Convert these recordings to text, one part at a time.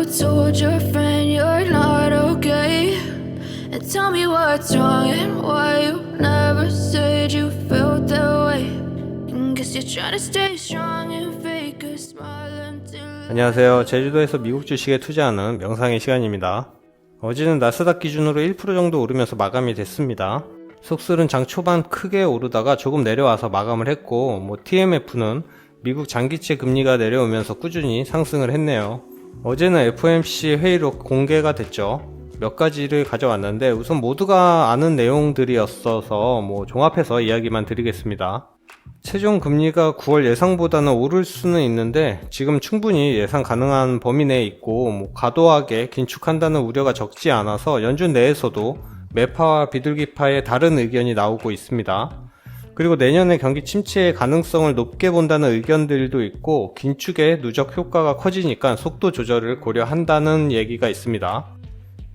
told your friend you're not okay? And tell me what's wrong and why you never said you felt that way. And guess you're trying to stay strong and fake a smile until. 안녕하세요. 제주도에서 미국 주식에 투자하는 명상의 시간입니다. 어제는 나스닥 기준으로 1% 정도 오르면서 마감이 됐습니다. 속슬은 장 초반 크게 오르다가 조금 내려와서 마감을 했고, TMF는 미국 장기채 금리가 내려오면서 꾸준히 상승을 했네요. 어제는 FOMC 회의로 공개가 됐죠. 몇 가지를 가져왔는데 우선 모두가 아는 내용들이었어서 종합해서 이야기만 드리겠습니다. 최종 금리가 9월 예상보다는 오를 수는 있는데 지금 충분히 예상 가능한 범위 내에 있고 과도하게 긴축한다는 우려가 적지 않아서 연준 내에서도 매파와 비둘기파의 다른 의견이 나오고 있습니다. 그리고 내년에 경기 침체의 가능성을 높게 본다는 의견들도 있고 긴축의 누적 효과가 커지니까 속도 조절을 고려한다는 얘기가 있습니다.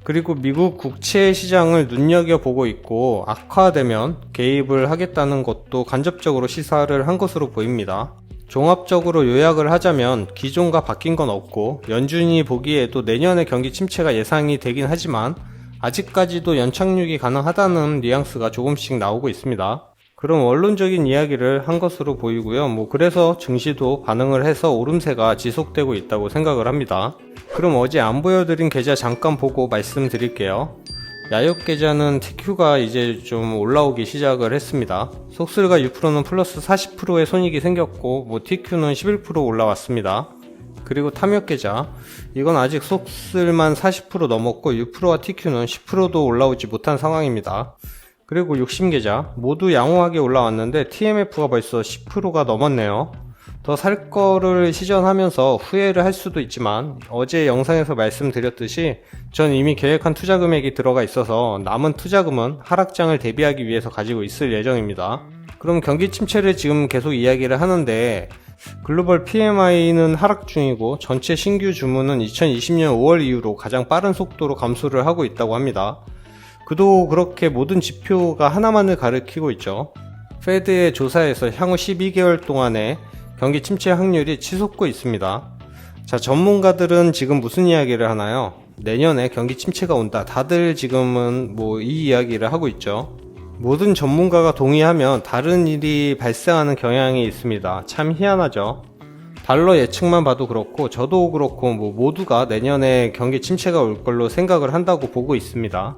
그리고 미국 국채 시장을 눈여겨보고 있고 악화되면 개입을 하겠다는 것도 간접적으로 시사를 한 것으로 보입니다. 종합적으로 요약을 하자면 기존과 바뀐 건 없고 연준이 보기에도 내년에 경기 침체가 예상이 되긴 하지만 아직까지도 연착륙이 가능하다는 뉘앙스가 조금씩 나오고 있습니다. 그럼 원론적인 이야기를 한 것으로 보이고요. 그래서 증시도 반응을 해서 오름세가 지속되고 있다고 생각을 합니다. 그럼 어제 안 보여드린 계좌 잠깐 보고 말씀드릴게요. 야욕 계좌는 TQ가 이제 좀 올라오기 시작을 했습니다. 속슬과 유프로는 플러스 40%의 손익이 생겼고 TQ는 11% 올라왔습니다. 그리고 탐욕 계좌, 이건 아직 속슬만 40% 넘었고 유프로와 TQ는 10%도 올라오지 못한 상황입니다. 그리고 욕심 계좌 모두 양호하게 올라왔는데 TMF가 벌써 10%가 넘었네요. 더 살 거를 시전하면서 후회를 할 수도 있지만 어제 영상에서 말씀드렸듯이 전 이미 계획한 투자 금액이 들어가 있어서 남은 투자금은 하락장을 대비하기 위해서 가지고 있을 예정입니다. 그럼 경기 침체를 지금 계속 이야기를 하는데 글로벌 PMI는 하락 중이고 전체 신규 주문은 2020년 5월 이후로 가장 빠른 속도로 감소를 하고 있다고 합니다. 그도 그렇게 모든 지표가 하나만을 가리키고 있죠. 페드의 조사에서 향후 12개월 동안의 경기 침체 확률이 치솟고 있습니다. 자, 전문가들은 지금 무슨 이야기를 하나요? 내년에 경기 침체가 온다. 다들 지금은 이 이야기를 하고 있죠. 모든 전문가가 동의하면 다른 일이 발생하는 경향이 있습니다. 참 희한하죠. 달러 예측만 봐도 그렇고 저도 그렇고 모두가 내년에 경기 침체가 올 걸로 생각을 한다고 보고 있습니다.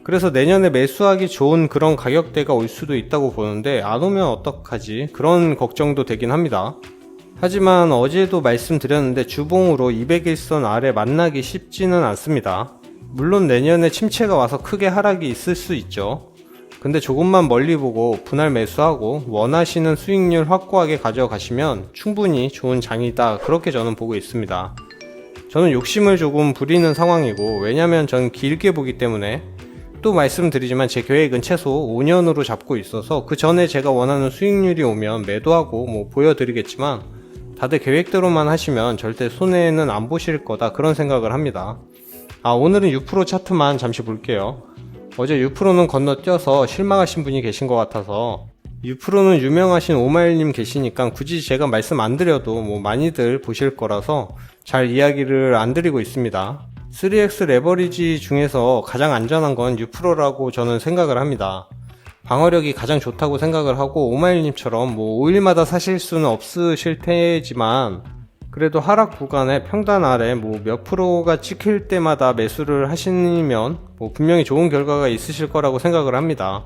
그래서 내년에 매수하기 좋은 그런 가격대가 올 수도 있다고 보는데 안 오면 어떡하지? 그런 걱정도 되긴 합니다. 하지만 어제도 말씀드렸는데 주봉으로 200일선 아래 만나기 쉽지는 않습니다. 물론 내년에 침체가 와서 크게 하락이 있을 수 있죠. 근데 조금만 멀리 보고 분할 매수하고 원하시는 수익률 확고하게 가져가시면 충분히 좋은 장이다. 그렇게 저는 보고 있습니다. 저는 욕심을 조금 부리는 상황이고 왜냐면 저는 길게 보기 때문에 또 말씀드리지만 제 계획은 최소 5년으로 잡고 있어서 그 전에 제가 원하는 수익률이 오면 매도하고 보여드리겠지만 다들 계획대로만 하시면 절대 손해는 안 보실 거다 그런 생각을 합니다. 오늘은 6% 차트만 잠시 볼게요. 어제 6%는 건너뛰어서 실망하신 분이 계신 것 같아서 6%는 유명하신 오마일님 계시니까 굳이 제가 말씀 안 드려도 많이들 보실 거라서 잘 이야기를 안 드리고 있습니다. 3X 레버리지 중에서 가장 안전한 건 6%라고 저는 생각을 합니다. 방어력이 가장 좋다고 생각을 하고 오마일님처럼 5일마다 사실 수는 없으실 테지만 그래도 하락 구간에 평단 아래 몇 프로가 찍힐 때마다 매수를 하시면 분명히 좋은 결과가 있으실 거라고 생각을 합니다.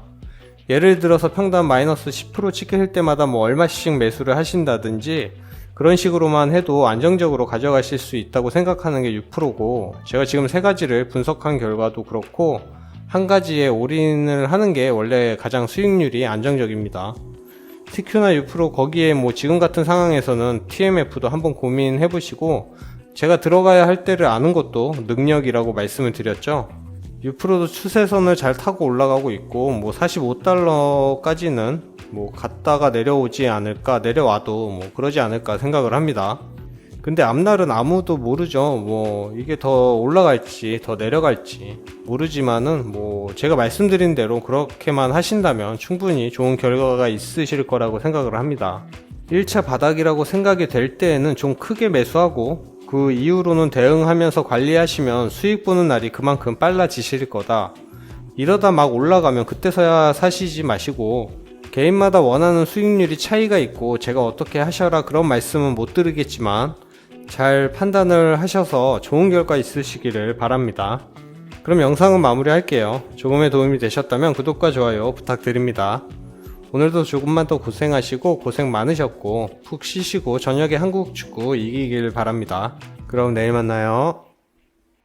예를 들어서 평단 마이너스 10% 찍힐 때마다 얼마씩 매수를 하신다든지 그런 식으로만 해도 안정적으로 가져가실 수 있다고 생각하는 게 6%고 제가 지금 3가지를 분석한 결과도 그렇고 한 가지에 올인을 하는 게 원래 가장 수익률이 안정적입니다. TQ나 6% 거기에 지금 같은 상황에서는 TMF도 한번 고민해 보시고 제가 들어가야 할 때를 아는 것도 능력이라고 말씀을 드렸죠. 6%도 추세선을 잘 타고 올라가고 있고 45달러까지는 갔다가 내려오지 않을까, 내려와도 그러지 않을까 생각을 합니다. 근데 앞날은 아무도 모르죠. 이게 더 올라갈지 더 내려갈지 모르지만은 제가 말씀드린 대로 그렇게만 하신다면 충분히 좋은 결과가 있으실 거라고 생각을 합니다. 1차 바닥이라고 생각이 될 때에는 좀 크게 매수하고 그 이후로는 대응하면서 관리하시면 수익 보는 날이 그만큼 빨라지실 거다. 이러다 막 올라가면 그때서야 사시지 마시고, 개인마다 원하는 수익률이 차이가 있고 제가 어떻게 하셔라 그런 말씀은 못 드리겠지만 잘 판단을 하셔서 좋은 결과 있으시기를 바랍니다. 그럼 영상은 마무리할게요. 조금의 도움이 되셨다면 구독과 좋아요 부탁드립니다. 오늘도 조금만 더 고생하시고 고생 많으셨고 푹 쉬시고 저녁에 한국 축구 이기길 바랍니다. 그럼 내일 만나요.